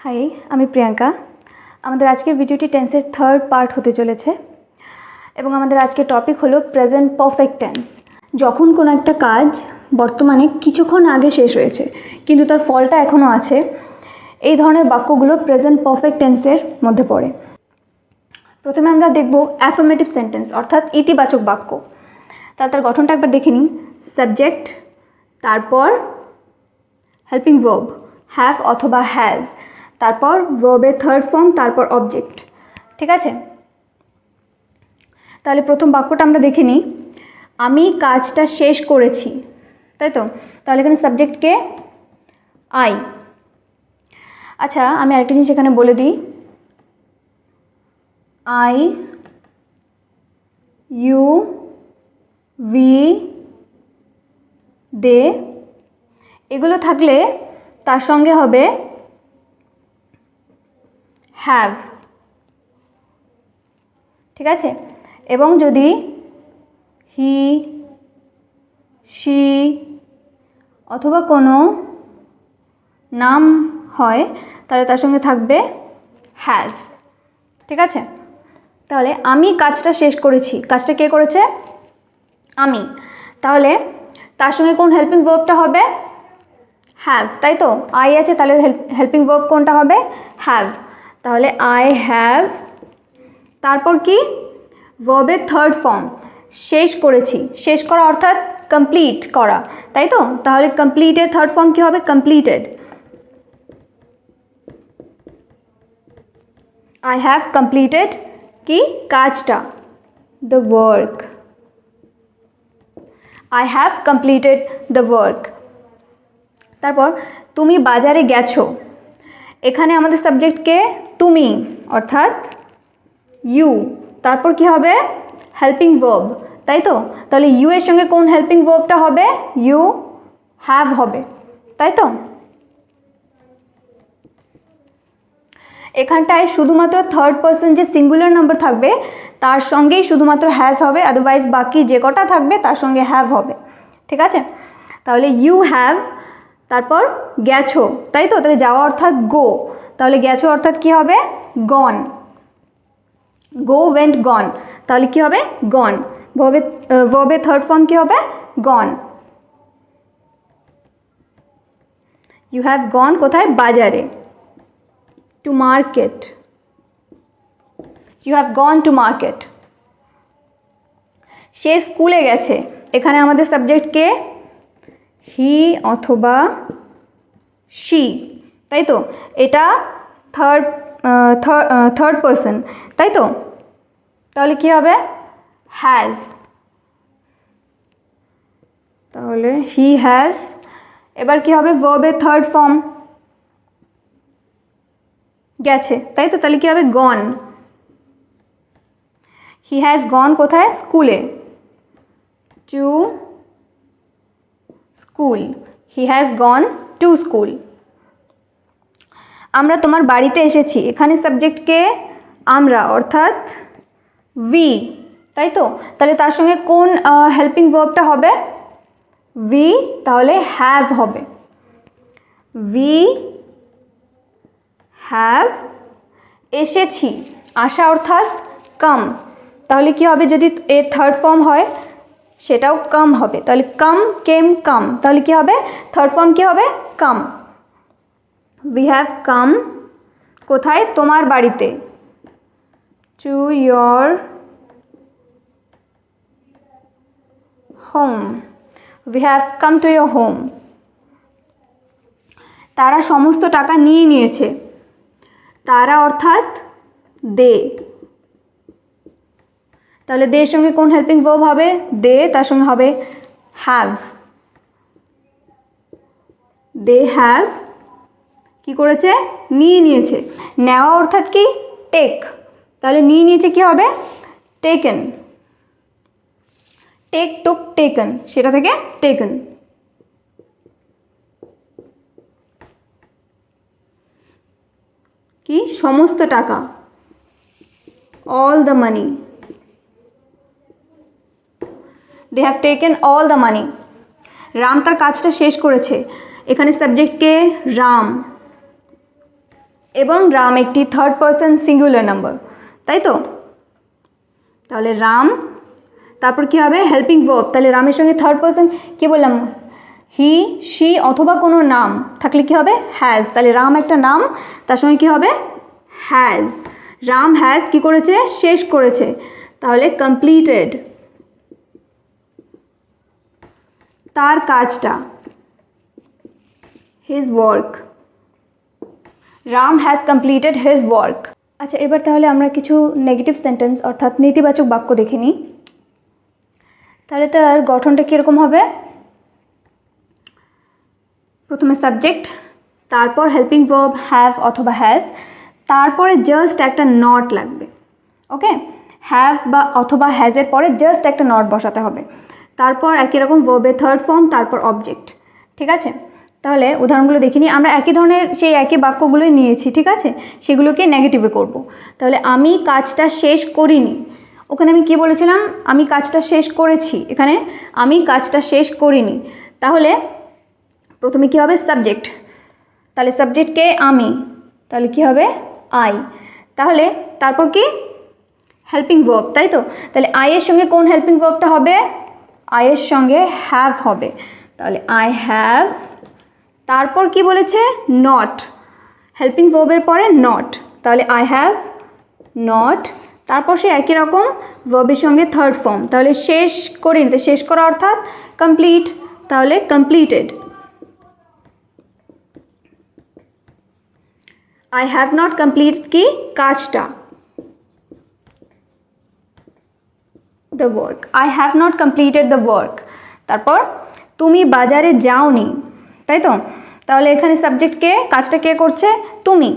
High, আমি প্রিয়াঙ্কা। আমাদের আজকের ভিডিওটি টেন্সের থার্ড পার্ট হতে চলেছে এবং আমাদের আজকের টপিক হলো প্রেজেন্ট পারফেক্ট টেন্স। যখন কোনো একটা কাজ বর্তমানে কিছুক্ষণ আগে শেষ হয়েছে কিন্তু তার ফলটা এখনও আছে, এই ধরনের বাক্যগুলো প্রেজেন্ট পারফেক্ট টেন্সের মধ্যে পড়ে। প্রথমে আমরা দেখব অ্যাফার্মেটিভ সেন্টেন্স অর্থাৎ ইতিবাচক বাক্য। তার গঠনটা একবার দেখে নিন। সাবজেক্ট, তারপর হেল্পিং ভার্ব হ্যাভ অথবা হ্যাজ, তারপর ভার্বের থার্ড ফর্ম, তারপর অবজেক্ট। ঠিক আছে, তাহলে প্রথম বাক্যটা আমরা দেখে নিই। আমি কাজটা শেষ করেছি, তাই তো? তাহলে এখানে সাবজেক্টকে আই। আচ্ছা, আমি আরেকটা জিনিস এখানে বলে দিই। আই, ইউ, উই, দে এগুলো থাকলে তার সঙ্গে হবে হ্যাভ। ঠিক আছে, এবং যদি হি, শি অথবা কোনো নাম হয় তাহলে তার সঙ্গে থাকবে হ্যাজ। ঠিক আছে, তাহলে আমি কাজটা শেষ করেছি, কাজটা কে করেছে? আমি। তাহলে তার সঙ্গে কোন হেল্পিং ভার্বটা হবে? হ্যাভ, তাই তো? আই আছে, তাহলে হেল্পিং ভার্ব কোনটা হবে? হ্যাভ। তাহলে আই হ্যাভ, তারপর কি? ভার্বের থার্ড ফর্ম, শেষ করেছি। শেষ করা অর্থাৎ কমপ্লিট করা, তাই তো? তাহলে কমপ্লিটের থার্ড ফর্ম কি হবে? কমপ্লিটেড। আই হ্যাভ কমপ্লিটেড কি? কাজটা, the work. I have completed the work. তারপর তুমি বাজারে গেছো, এখানে আমাদের সাবজেক্টকে তুমি অর্থাৎ ইউ, তারপর কি হবে? হেল্পিং ভার্ব, তাই তো? তাহলে ইউ এর সঙ্গে কোন হেল্পিং ভার্বটা হবে? ইউ হ্যাভ হবে, তাই তো? এখানটায় শুধুমাত্র থার্ড পার্সন যে সিঙ্গুলার নাম্বার থাকবে তার সঙ্গেই শুধুমাত্র হ্যাজ হবে, আদারওয়াইজ বাকি যে কটা থাকবে তার সঙ্গে হ্যাভ হবে। ঠিক আছে, তাহলে ইউ হ্যাভ, তারপর গেছো, তাই তো? তাহলে যাওয়া অর্থাৎ গো, তাহলে গেছো অর্থাৎ কি হবে? গন। গো, ওয়েন্ট, গন, তাহলে কি হবে? গন। ভার্বের থার্ড ফর্ম কি হবে? গন। ইউ হ্যাভ গন কোথায়? বাজারে। To market, you have gone to market. সে স্কুলে গেছে, এখানে আমাদের সাবজেক্টকে হি অথবা শি, তাই তো? এটা থার্ড পার্সন, তাই তো? তাহলে কি হবে? হ্যাজ। তাহলে হি হ্যাজ, এবার কি হবে? ভার্বের থার্ড ফর্ম গেছে, তাই তো? তাহলে কি হবে? গন। হি হ্যাজ গন কোথায়? স্কুলে। To school, he has gone to school. আমরা তোমার বাড়িতে এসেছি, এখানে সাবজেক্টকে আমরা অর্থাৎ উই, তাই তো? তাহলে তার সঙ্গে কোন হেল্পিং ভার্বটা হবে? উই, তাহলে হ্যাভ হবে। উই হ্যাভ এসেছি, আসা অর্থাৎ কাম, তাহলে কি হবে? যদি এর থার্ড ফর্ম হয় সেটাও কাম হবে, তাহলে কাম, কেম, কাম, তাহলে কি হবে? থার্ড ফর্ম কি হবে? কাম। উই হ্যাভ কাম কোথায়? তোমার বাড়িতে। To your home, we have come to your home. তারা সমস্ত টাকা নিয়ে নিয়েছে, তারা অর্থাৎ দে, তাহলে দে এর সঙ্গে কোন হেল্পিং ভার্ব হবে? দে, তার সঙ্গে হবে হ্যাভ। দে হ্যাভ কি করেছে? নিয়ে নিয়েছে। নেওয়া অর্থাৎ কি? টেক, তাহলে নিয়ে নিয়েছে কি হবে? টেকেন। টেক, টুক, টেকেন, সেটা থেকে টেকেন। কি? সমস্ত টাকা, all the money. They have taken all the money. Ram তার কাজটা শেষ করেছে, এখানে সাবজেক্টকে রাম। এবং রাম একটি থার্ড পারসন সিঙ্গুলার নাম্বার, তাই তো? তাহলে রাম, তারপর কি হবে হেল্পিং ভার্ব, তাহলে রামের সঙ্গে থার্ড পারসন কি বললাম, হি, শি অথবা কোনো নাম থাকলে কি হবে হ্যাজ, তাহলে রাম একটা নাম, তার সঙ্গে কি হবে হ্যাজ। রাম হ্যাজ কি করেছে, শেষ করেছে, তাহলে কমপ্লিটেড তার কাজটা, his work, Ram has completed his work. আচ্ছা, এবার তাহলে আমরা কিছু নেগেটিভ সেন্টেন্স অর্থাৎ নেতিবাচক বাক্য দেখে নিই। তাহলে তার গঠনটা কীরকম হবে, প্রথমে সাবজেক্ট, তারপর হেল্পিং ভার্ব হ্যাভ অথবা হ্যাজ, তারপরে জাস্ট একটা নট লাগবে। ওকে, হ্যাভ বা অথবা হ্যাজের পরে জাস্ট একটা নট বসাতে হবে, তারপর একই রকম ভার্বের থার্ড ফর্ম, তারপর অবজেক্ট। ঠিক আছে, তাহলে উদাহরণগুলো দেখিনি, আমরা একই ধরনের সেই একই বাক্যগুলোই নিয়েছি। ঠিক আছে, সেগুলোকে নেগেটিভে করব। তাহলে আমি কাজটা শেষ করিনি, ওখানে আমি কি বলেছিলাম, আমি কাজটা শেষ করেছি, এখানে আমি কাজটা শেষ করিনি। তাহলে প্রথমে কি হবে সাবজেক্ট, তাহলে সাবজেক্টকে আমি, তাহলে কি হবে আই। তাহলে তারপর কি হেল্পিং ভার্ব, তাই তো? তাহলে আই এর সঙ্গে কোন হেল্পিং ভার্বটা হবে, আই এর সঙ্গে হ্যাভ হবে, তাহলে আই হ্যাভ। তারপর কি বলেছে নট, হেল্পিং ভার্বের পরে নট, তাহলে আই হ্যাভ নট। তারপর সে একই রকম ভার্বের সঙ্গে থার্ড ফর্ম, তাহলে শেষ করিনি, তো শেষ করা অর্থাৎ কমপ্লিট, তাহলে completed. I have not complete কি কাজটা, the work, I have not completed the work. তারপর তুমি বাজারে যাওনি, তাই তো? তাহলে এখানে সাবজেক্টকে, কাজটা কে করছে, তুমি,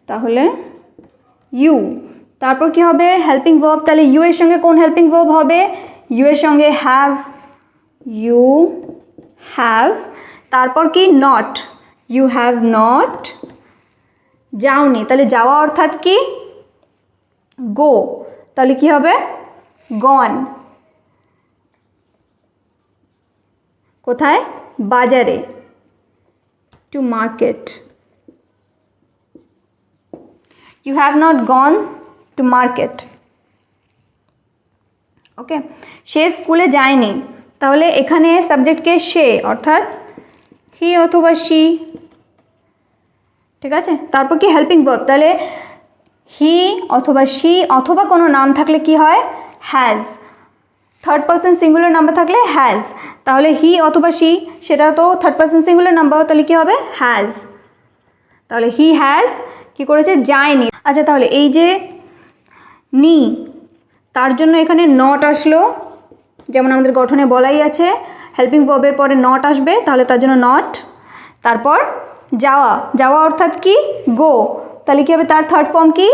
তাহলে ইউ। তারপর কি হবে হেল্পিং ভার্ব, তাহলে ইউ এর সঙ্গে কোন হেল্পিং ভার্ব হবে, ইউ এর সঙ্গে হ্যাভ, ইউ হ্যাভ। তারপর কি নট, ইউ হ্যাভ নট। যাওনি, তাহলে যাওয়া অর্থাৎ কি গো, তাহলে কি হবে গন। কোথায়, বাজারে, to market. You have not gone to market. Okay, সে স্কুলে যায়নি, তাহলে এখানে সাবজেক্টকে সে অর্থাৎ হি অথবা শি। ঠিক আছে, তারপর কি হেল্পিং ভার্ব, তাহলে হি অথবা শি অথবা কোনো নাম থাকলে কি হয় has, third person singular number থাকলে হ্যাজ, তাহলে হি অথবা শি সেটা তো থার্ড পারসন সিঙ্গুলার নাম্বার, তাহলে কি হবে হ্যাজ। তাহলে হি হ্যাজ কি করেছে, যায়নি। আচ্ছা, তাহলে এই যে নি, তার জন্য এখানে নট আসলো, যেমন আমাদের গঠনে বলাই আছে হেল্পিং ভার্বের পরে নট আসবে, তাহলে তার জন্য নট। তারপর যাওয়া, যাওয়া অর্থাৎ কি গো, তাহলে কি হবে তার থার্ড ফর্ম কি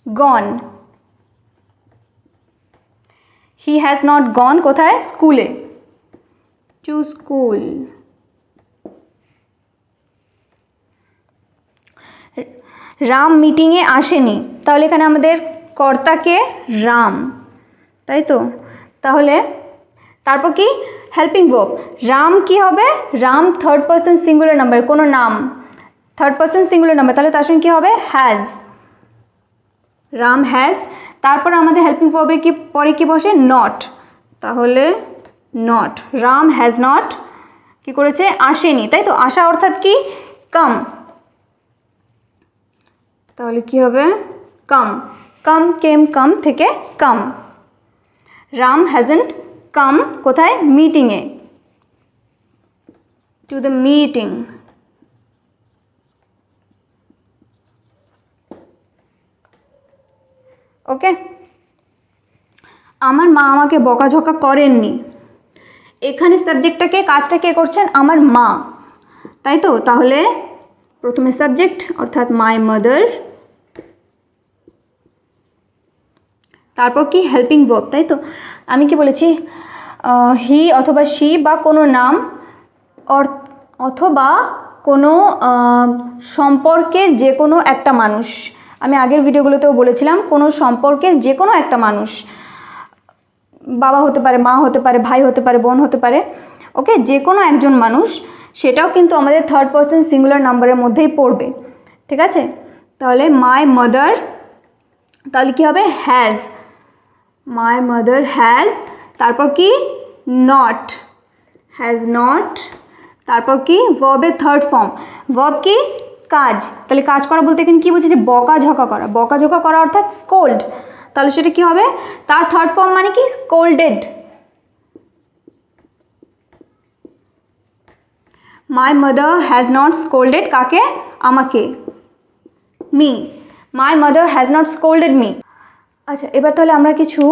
গন। হি হ্যাজ নট গন কোথায়, স্কুলে, টু স্কুল। রাম মিটিংয়ে আসেনি, তাহলে এখানে আমাদের কর্তাকে রাম, তাই তো? তাহলে তারপর কি হেল্পিং ভার্ব, রাম কি হবে, Ram third person singular number, কোনো নাম থার্ড পারসন সিঙ্গুলার নাম্বার, তাহলে তার সঙ্গে কী হবে হ্যাজ, রাম হ্যাজ। তারপর আমাদের হেল্পিং ভার্বে কি পরে কি বসে নট, তাহলে নট, রাম হ্যাজ নট কি করেছে আসেনি, তাই তো? আসা অর্থাৎ কি কাম, তাহলে কি হবে কাম, কাম কেম কাম থেকে কাম। রাম হ্যাজন্ট কাম কোথায়, মিটিংয়ে, টু দ্য মিটিং। ওকে, আমার মা আমাকে বকাঝকা করেননি, এখানে সাবজেক্টটাকে কাজটা কে করছেন, আমার মা, তাই তো? তাহলে প্রথমে সাবজেক্ট অর্থাৎ মাই মাদার, তারপর কি হেল্পিং ভার্ব, তাই তো? আমি কি বলেছি হি অথবা শি বা কোনো নাম অথবা কোনো সম্পর্কের যে কোনো একটা মানুষ, আমি আগের ভিডিওগুলোতেও বলেছিলাম কোনো সম্পর্কের যে কোনো একটা মানুষ, বাবা হতে পারে, মা হতে পারে, ভাই হতে পারে, বোন হতে পারে, ওকে, যে কোনো একজন মানুষ, সেটাও কিন্তু আমাদের থার্ড পারসন সিঙ্গুলার নাম্বারের মধ্যেই পড়বে। ঠিক আছে, তাহলে মাই মাদার, তাহলে কি হবে হ্যাজ, মাই মাদার হ্যাজ, তারপর কি নট, হ্যাজ নট, তারপর কি ভার্বের থার্ড ফর্ম, ভার্ব কি কাজ, তাহলে কাজ করা বলতে এখানে কী বলছে যে বকাঝকা করা, বকাঝকা করা অর্থাৎ স্কোল্ড, তাহলে সেটা কি হবে তার থার্ড ফর্ম মানে কি scolded. My mother has not scolded কাকে, আমাকে, me, my mother has not scolded me. আচ্ছা, এবার তাহলে আমরা কিছু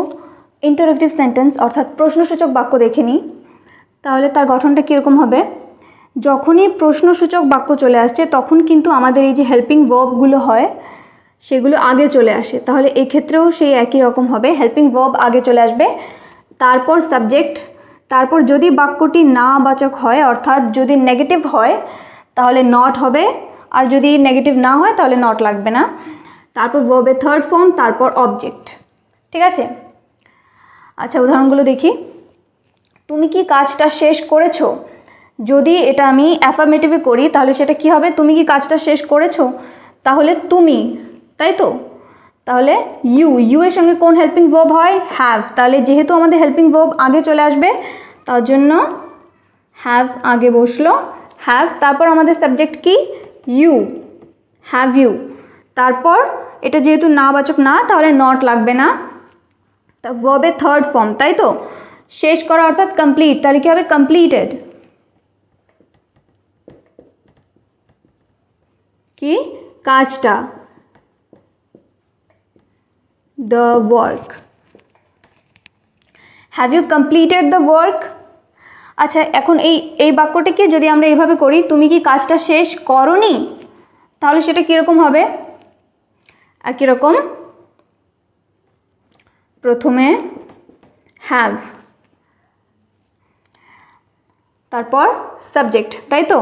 ইন্টারোগেটিভ সেন্টেন্স অর্থাৎ প্রশ্নসূচক বাক্য দেখে নিই। তাহলে তার গঠনটা কীরকম হবে, যখনই প্রশ্নসূচক বাক্য চলে আসছে তখন কিন্তু আমাদের এই যে হেল্পিং ভার্বগুলো হয় সেগুলো আগে চলে আসে, তাহলে এই ক্ষেত্রেও সেই একই রকম হবে, হেল্পিং ভার্ব আগে চলে আসবে, তারপর সাবজেক্ট, তারপর যদি বাক্যটি না বাচক হয় অর্থাৎ যদি নেগেটিভ হয় তাহলে নট হবে, আর যদি নেগেটিভ না হয় তাহলে নট লাগবে না, তারপর ভার্বের থার্ড ফর্ম, তারপর অবজেক্ট। ঠিক আছে, আচ্ছা উদাহরণগুলো দেখি। তুমি কি কাজটা শেষ করেছো, যদি এটা আমি অ্যাফার্মেটিভে করি তাহলে সেটা কি হবে, তুমি কি কাজটা শেষ করেছো, তাহলে তুমি, তাই তো, তাহলে ইউ এর সঙ্গে কোন হেল্পিং ভার্ব হয় হ্যাভ, তাহলে যেহেতু আমাদের হেল্পিং ভার্ব আগে চলে আসবে তার জন্য হ্যাভ আগে বসলো, হ্যাভ, তারপর আমাদের সাবজেক্ট কি ইউ, হ্যাভ ইউ, তারপর এটা যেহেতু নাবাচক না তাহলে নট লাগবে না, তা ভার্বের থার্ড ফর্ম, তাই তো, শেষ করা অর্থাৎ কমপ্লিট, তাহলে কি হবে কমপ্লিটেড, কি কাজটা, the work, have you completed the work। আচ্ছা এখন এই বাক্যটিকে যদি আমরা এইভাবে করি, তুমি কি কাজটা শেষ করনি, তাহলে সেটা কীরকম হবে, একই রকম, প্রথমে হ্যাভ, তারপর সাবজেক্ট, তাই তো,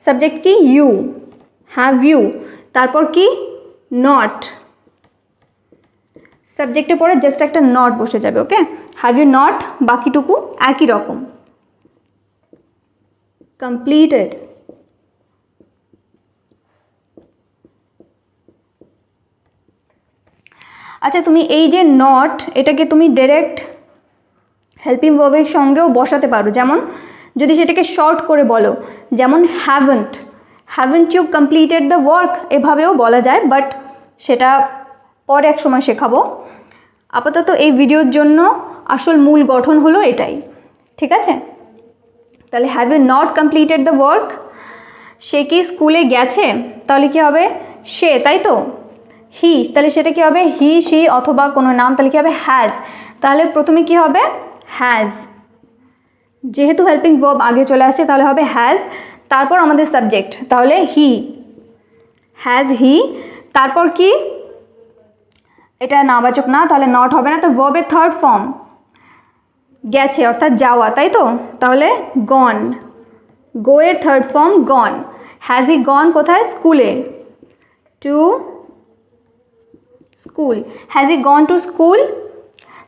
সাবজেক্ট কি ইউ, হ্যাভ ইউ, তারপর কি নট, সাবজেক্টের পরে জাস্ট একটা নট বসে যাবে, ওকে, হ্যাভ ইউ নট, বাকিটুকু একই রকম, কমপ্লিটেড। আচ্ছা তুমি এই যে নট এটাকে তুমি ডাইরেক্ট হেল্পিং ভার্বের সঙ্গেও বসাতে পারো, যেমন যদি সেটাকে শর্ট করে বলো, যেমন haven't you completed the work, এভাবেও বলা যায়, বাট সেটা পরে এক সময় শেখাবো, আপাতত এই ভিডিওর জন্য আসল মূল গঠন হলো এটাই। ঠিক আছে, তাহলে have you not completed the work, সে কি স্কুলে গেছে, তাহলে কি হবে সে, তাই তো, হি, তাহলে সেটা কি হবে হি শি অথবা কোনো নাম, তাহলে কি হবে হ্যাজ, তাহলে প্রথমে কি হবে হ্যাজ, যেহেতু হেল্পিং ভার্ব আগে চলে আসছে তাহলে হবে হ্যাজ, তারপর আমাদের সাবজেক্ট, তাহলে হি, হ্যাজ হি, তারপর কি এটা নাবাচক না তাহলে নট হবে না, তো ভার্বের থার্ড ফর্ম গেছে অর্থাৎ যাওয়া, তাই তো, তাহলে গন, গো এর third form gone, has he gone কোথায় স্কুলে, to school, has he gone to school,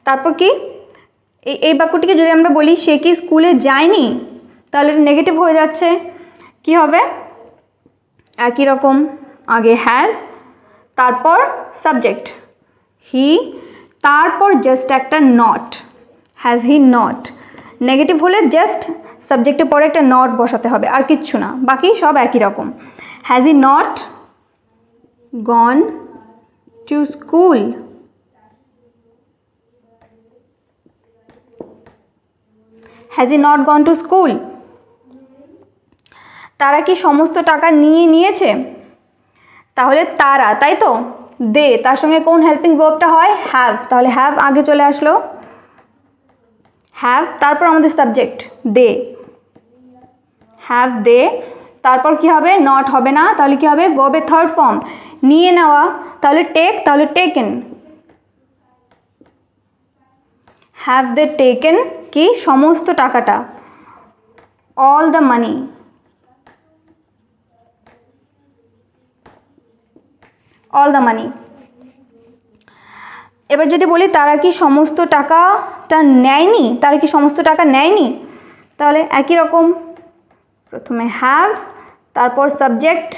তারপর কি এই বাক্যটিকে যদি আমরা বলি সে কি স্কুলে যায়নি, তাহলে নেগেটিভ হয়ে যাচ্ছে, কি হবে একই রকম, আগে হ্যাজ, তারপর সাবজেক্ট হি, তারপর জাস্ট একটা not, has he not, negative হলে জাস্ট সাবজেক্টের পরে একটা নট বসাতে হবে, আর কিচ্ছু না, বাকি সব একই রকম, has he not gone to school, has he not gone to school, তারা কি সমস্ত টাকা নিয়েছে, তাহলে তারা, তাই তো, দে, তার সঙ্গে কোন হেল্পিং ভার্বটা হয় হ্যাভ, তাহলে হ্যাভ আগে চলে আসলো, হ্যাভ, তারপর আমাদের সাবজেক্ট দে, হ্যাভ দে, তারপর কি হবে নট হবে না, তাহলে কি হবে ভার্বের থার্ড ফর্ম নিয়ে নেওয়া, তাহলে টেক, তাহলে টেকেন, হ্যাভ দে টেকেন কি সমস্ত টাকাটা, all the money, all the মানি। এবার যদি বলি তারা কি সমস্ত টাকাটা নেয়নি, তারা কি সমস্ত টাকা নেয়নি, তাহলে একই রকম, প্রথমে হ্যাভ, তারপর সাবজেক্ট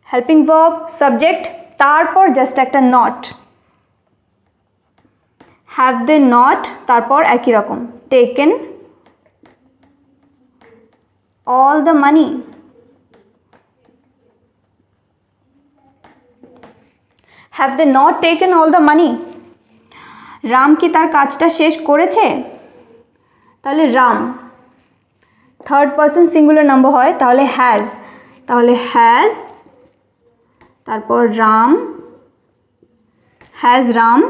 হেল্পিং ভার্ব সাবজেক্ট তারপর জাস্ট একটা নট, হ্যাভ দে নট তারপর একই রকম taken all the money, have they not taken all the money. Ram কি তার কাজটা শেষ করেছে? তাহলে Ram third person singular number হয়, তাহলে হ্যাজ, তাহলে হ্যাজ তারপর রাম, হ্যাজ রাম।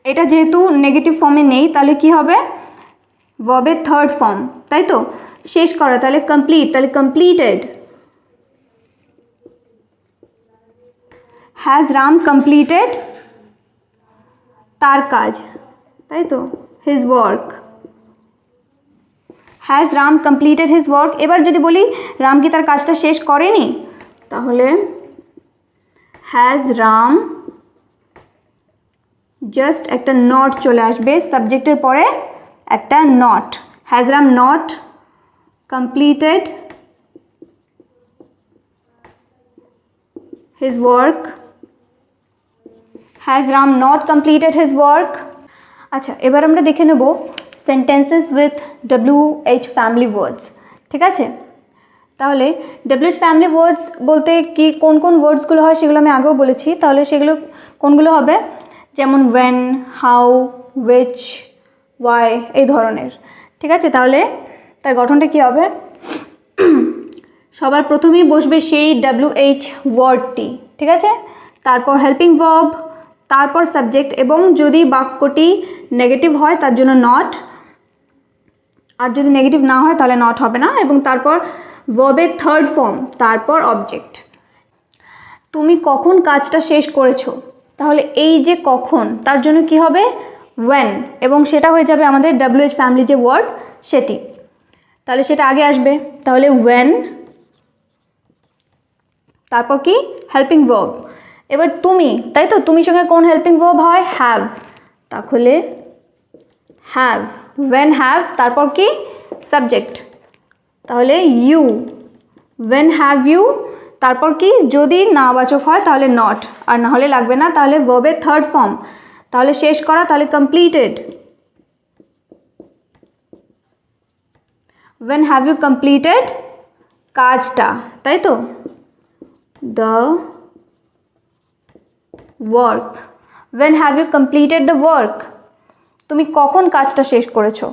এটা যেহেতু নেগেটিভ ফর্মে নেই তাহলে কি হবে, ভার্বের থার্ড ফর্ম, তাই তো, শেষ করা, তাহলে কমপ্লিট, তাহলে কমপ্লিটেড। হ্যাজ রাম কমপ্লিটেড তার কাজ, তাই তো, his work. Has Ram completed his work. এবার যদি বলি রাম কি তার কাজটা শেষ করেনি, তাহলে হ্যাজ রাম জাস্ট একটা নট চলে আসবে, সাবজেক্টের পরে একটা not, has Ram not completed his work, has Ram not completed his work. আচ্ছা, এবার আমরা দেখে নেব সেন্টেন্সেস উইথ WH ফ্যামিলি ওয়ার্ডস, ঠিক আছে। তাহলে WH ফ্যামিলি ওয়ার্ডস বলতে কি কোন কোন ওয়ার্ডসগুলো হয় সেগুলো আমি আগেও বলেছি, তাহলে সেগুলো কোনগুলো হবে, যেমন ওয়েন, হাউ, উইচ, ওয়াই, এই ধরনের, ঠিক আছে। তাহলে তার গঠনটা কি হবে, সবার প্রথমেই বসবে সেই WH ওয়ার্ডটি, ঠিক আছে, তারপর হেল্পিং ভার্ব, তারপর সাবজেক্ট, এবং যদি বাক্যটি নেগেটিভ হয় তার জন্য নট, আর যদি নেগেটিভ না হয় তাহলে নট হবে না, এবং তারপর ভার্বের থার্ড ফর্ম, তারপর অবজেক্ট। তুমি কখন কাজটা শেষ করেছো, তাহলে এই যে কখন তার জন্য কি হবে, ওয়েন, এবং সেটা হয়ে যাবে আমাদের WH ফ্যামিলি যে ওয়ার্ড সেটি, তাহলে সেটা আগে আসবে, তাহলে ওয়েন, তারপর কি হেল্পিং ভার্ব। এবার তুমি, তাই তো, তুমির সঙ্গে কোন হেল্পিং ভার্ব হয়, হ্যাভ, তাহলে হ্যাভ, ওয়েন হ্যাভ, তারপর কি সাবজেক্ট, তাহলে ইউ, ওয়েন হ্যাভ ইউ, তারপর কি যদি নাবাচক হয় তাহলে নট, আর না হলে লাগবে না, তাহলে ভার্বের থার্ড ফর্ম, তাহলে শেষ করা, তাহলে completed, when have you completed কাজটা, তাই তো, the work, when have you completed the work. তুমি কখন কাজটা শেষ করেছো,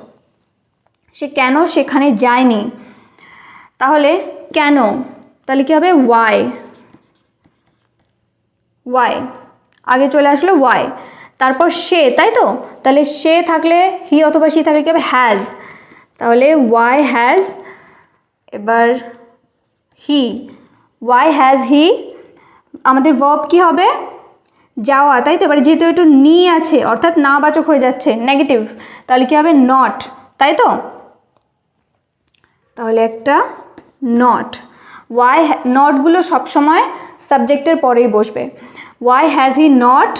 সে কেন সেখানে যায়নি, তাহলে কেন, তাহলে কি হবে, ওয়াই, ওয়াই আগে চলে আসলো ওয়াই, তারপর সে, তাই তো, তাহলে সে থাকলে হি অথবা সি থাকলে কি হবে, হ্যাজ, তাহলে ওয়াই হ্যাজ, এবার হি, ওয়াই হ্যাজ হি, আমাদের ভার্ব কি হবে, যাওয়া, তাই তো, এবার যেহেতু একটু নি আছে অর্থাৎ নাবাচক হয়ে যাচ্ছে নেগেটিভ, তাহলে কি হবে, নট, তাই তো, তাহলে একটা নট, ওয়াই, নটগুলো সবসময় সাবজেক্টের পরেই বসবে, ওয়াই হ্যাজ হি নট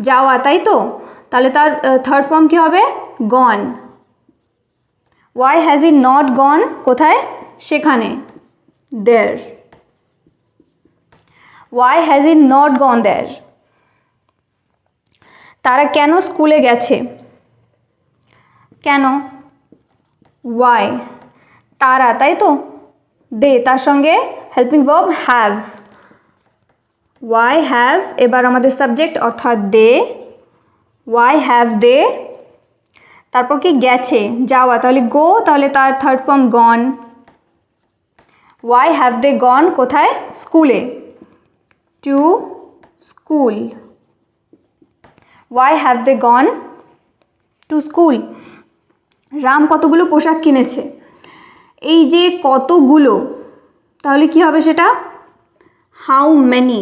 যাওয়া, তাই তো, তাহলে তার থার্ড ফর্ম কী হবে, gone, why has he not gone, কোথায়, সেখানে, there, why has he not gone there. তারা কেন স্কুলে গেছে, কেন, ওয়াই, তারা, তাই তো, দে, তার সঙ্গে helping verb have, why have, এবার আমাদের সাবজেক্ট অর্থাৎ দে, ওয়াই হ্যাভ দে, তারপর কি গেছে, যাওয়া, তাহলে গো, তাহলে তার third form gone, why have they gone, কোথায়, স্কুলে, to school, why have they gone to school. Ram কতগুলো পোশাক কিনেছে, এই যে কতগুলো, তাহলে কি হবে সেটা, হাউ মেনি,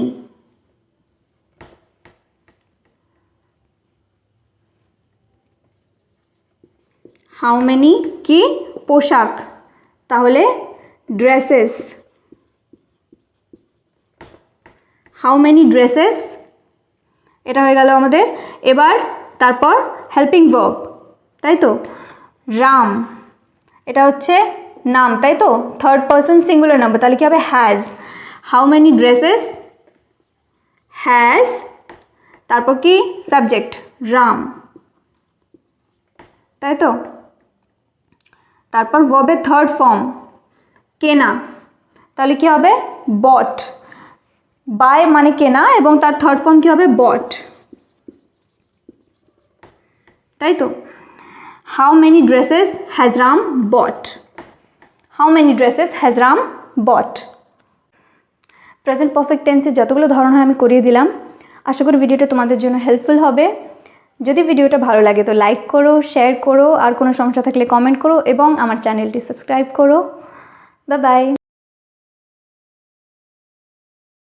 হাউ মেনি কি পোশাক, তাহলে ড্রেসেস, হাউ মেনি ড্রেসেস, এটা হয়ে গেল আমাদের। এবার তারপর হেল্পিং ভার্ব, তাই তো, রাম, এটা হচ্ছে নাম, তাই তো, থার্ড পারসন সিঙ্গুলার নাম্বার, তাহলে কি হবে, has, how many dresses has, তারপর কি সাবজেক্ট রাম, তাই তো। তারপর ভার্বের থার্ড ফর্ম কেনা, তাহলে কি হবে বট, বাই মানে কেনা এবং তার থার্ড ফর্ম কি হবে বট, তাই তো। How many dresses has Ram bought, how many dresses has Ram bought. Present perfect টেন্সের যতগুলো ধরন হয় আমি করিয়ে দিলাম। আশা করি ভিডিওটা তোমাদের জন্য হেল্পফুল হবে। যদি ভিডিওটা ভালো লাগে তো লাইক করো, শেয়ার করো, আর কোনো সমস্যা থাকলে কমেন্ট করো এবং আমার চ্যানেলটি সাবস্ক্রাইব করো। Bye bye.